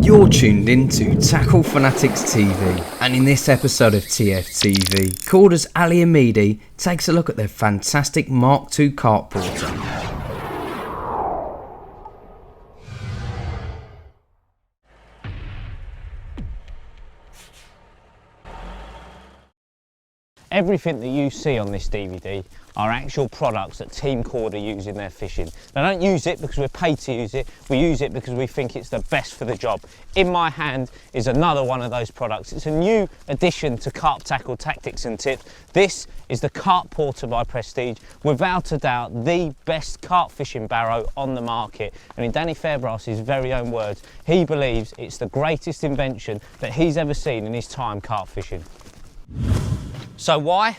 You're tuned in to Tackle Fanatics TV, and in this episode of TFTV, Korda's Hamidi takes a look at their fantastic Mk2 Carp Porter. Everything that you see on this DVD are actual products that Team Korda use in their fishing. They don't use it because we're paid to use it, we use it because we think it's the best for the job. In my hand is another one of those products. It's a new addition to carp tackle tactics and tips. This is the Carp Porter by Prestige, without a doubt the best carp fishing barrow on the market. And in Danny Fairbrass's very own words, he believes it's the greatest invention that he's ever seen in his time carp fishing. So why?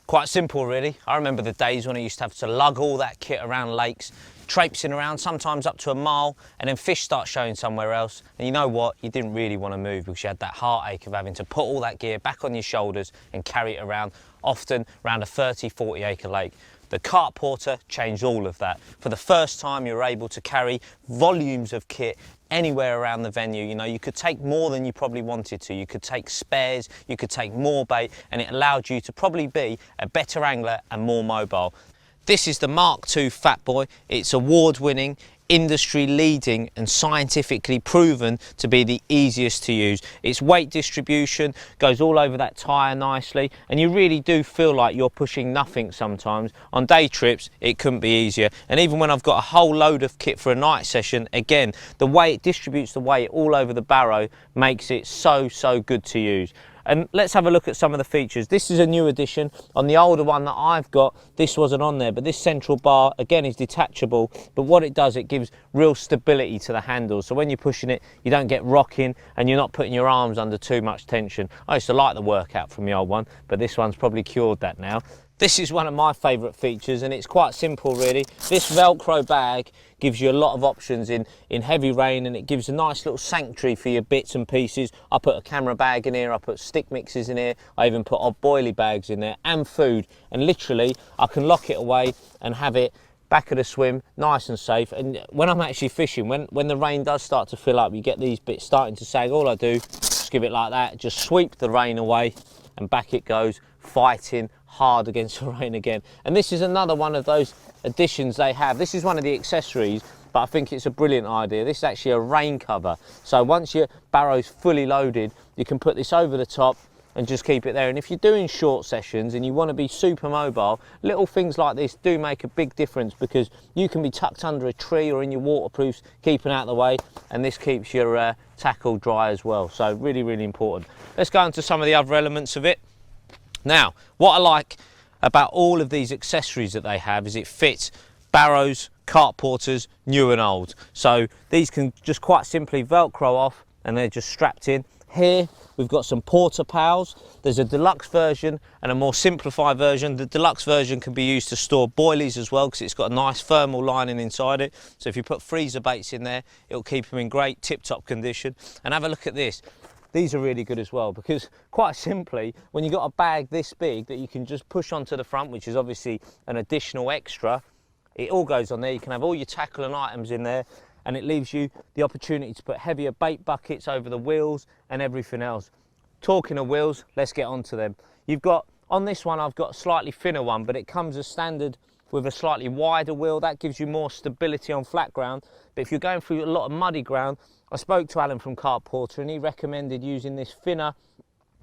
Quite simple really. I remember the days when I used to have to lug all that kit around lakes, traipsing around, sometimes up to a mile, and then fish start showing somewhere else. And you know what? You didn't really want to move because you had that heartache of having to put all that gear back on your shoulders and carry it around, often around a 30, 40 acre lake. The Carp Porter changed all of that. For the first time, you're able to carry volumes of kit anywhere around the venue. You know, you could take more than you probably wanted to. You could take spares, you could take more bait, and it allowed you to probably be a better angler and more mobile. This is the Mk2 Fat Boy. It's award-winning, industry-leading and scientifically proven to be the easiest to use. Its weight distribution goes all over that tyre nicely, and you really do feel like you're pushing nothing sometimes. On day trips it couldn't be easier, and even when I've got a whole load of kit for a night session, again, the way it distributes the weight all over the barrow makes it so good to use. And let's have a look at some of the features. This is a new addition. On the older one that I've got, this wasn't on there, but this central bar, again, is detachable. But what it does, it gives real stability to the handles. So when you're pushing it, you don't get rocking and you're not putting your arms under too much tension. I used to like the workout from the old one, but this one's probably cured that now. This is one of my favourite features, and it's quite simple really. This Velcro bag gives you a lot of options in heavy rain, and it gives a nice little sanctuary for your bits and pieces. I put a camera bag in here, I put stick mixes in here, I even put odd boilie bags in there, and food. And literally, I can lock it away and have it back of the swim, nice and safe. And when I'm actually fishing, when the rain does start to fill up, you get these bits starting to sag, all I do, just give it like that, just sweep the rain away, and back it goes, fighting hard against the rain again. And this is another one of those additions they have. This is one of the accessories, but I think it's a brilliant idea. This is actually a rain cover. So once your barrow's fully loaded, you can put this over the top and just keep it there. And if you're doing short sessions and you want to be super mobile, little things like this do make a big difference, because you can be tucked under a tree or in your waterproofs, keeping out of the way, and this keeps your tackle dry as well. So really important. Let's go into some of the other elements of it. Now, what I like about all of these accessories that they have is it fits barrows, carp porters, new and old. So these can just quite simply Velcro off and they're just strapped in. Here we've got some porter pals. There's a deluxe version and a more simplified version. The deluxe version can be used to store boilies as well, because it's got a nice thermal lining inside it. So if you put freezer baits in there, it'll keep them in great tip-top condition. And have a look at this. These are really good as well, because quite simply, when you've got a bag this big that you can just push onto the front, which is obviously an additional extra, it all goes on there. You can have all your tackle and items in there, and it leaves you the opportunity to put heavier bait buckets over the wheels and everything else. Talking of wheels, let's get onto them. You've got, on this one, I've got a slightly thinner one, but it comes as standard with a slightly wider wheel. That gives you more stability on flat ground. But if you're going through a lot of muddy ground, I spoke to Alan from Carp Porter, and he recommended using this thinner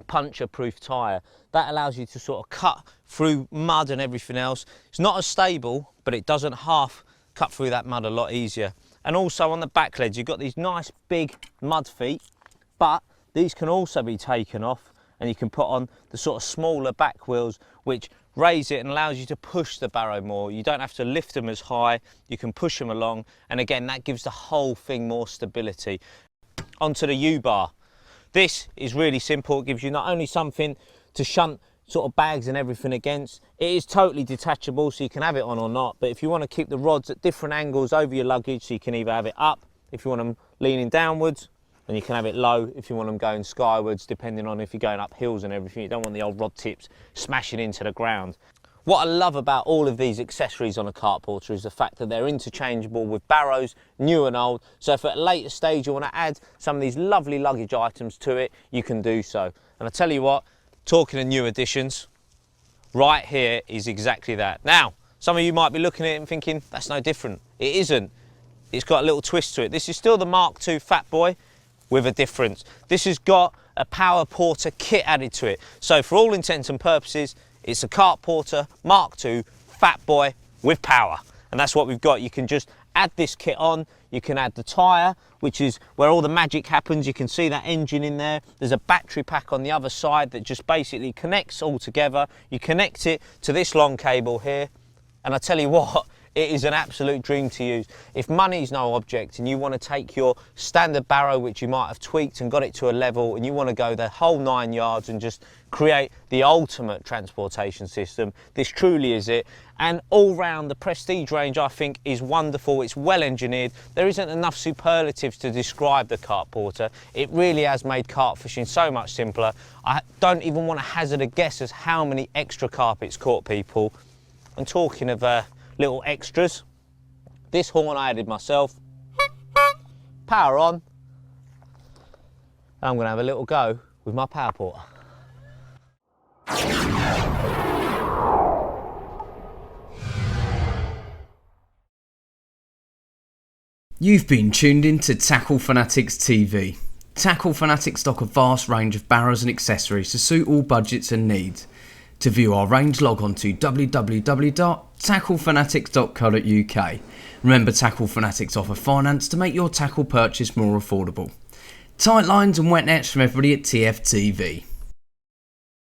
puncture-proof tyre. That allows you to sort of cut through mud and everything else. It's not as stable, but it doesn't half cut through that mud a lot easier. And also on the back legs, you've got these nice big mud feet, but these can also be taken off, and you can put on the sort of smaller back wheels, which raise it and allows you to push the barrow more. You don't have to lift them as high, you can push them along, and again, that gives the whole thing more stability. Onto the U-bar. This is really simple. It gives you not only something to shunt sort of bags and everything against, it is totally detachable, so you can have it on or not. But if you want to keep the rods at different angles over your luggage, so you can either have it up if you want them leaning downwards, and you can have it low if you want them going skywards, depending on if you're going up hills and everything. You don't want the old rod tips smashing into the ground. What I love about all of these accessories on a Carp Porter is the fact that they're interchangeable with barrows, new and old. So if at a later stage you want to add some of these lovely luggage items to it, you can do so. And I tell you what, talking of new additions, right here is exactly that. Now, some of you might be looking at it and thinking, that's no different. It isn't. It's got a little twist to it. This is still the Mk2 Fat Boy with a difference. This has got a Power Porter kit added to it. So for all intents and purposes, it's a Carp Porter Mk2 Fat Boy with power. And that's what we've got. You can just add this kit on. You can add the tyre, which is where all the magic happens. You can see that engine in there. There's a battery pack on the other side that just basically connects all together. You connect it to this long cable here. And I tell you what, it is an absolute dream to use. If money's no object and you want to take your standard barrow, which you might have tweaked and got it to a level, and you want to go the whole 9 yards and just create the ultimate transportation system, this truly is it. And all round, the Prestige range, I think, is wonderful. It's well engineered. There isn't enough superlatives to describe the Carp Porter. It really has made carp fishing so much simpler. I don't even want to hazard a guess as how many extra carp it's caught, people. And talking of little extras, this horn I added myself, power on, and I'm going to have a little go with my Power Porter. You've been tuned in to Tackle Fanatics TV. Tackle Fanatics stock a vast range of barrows and accessories to suit all budgets and needs. To view our range, log on to www.tacklefanatics.co.uk. Remember, Tackle Fanatics offer finance to make your tackle purchase more affordable. Tight lines and wet nets from everybody at TFTV.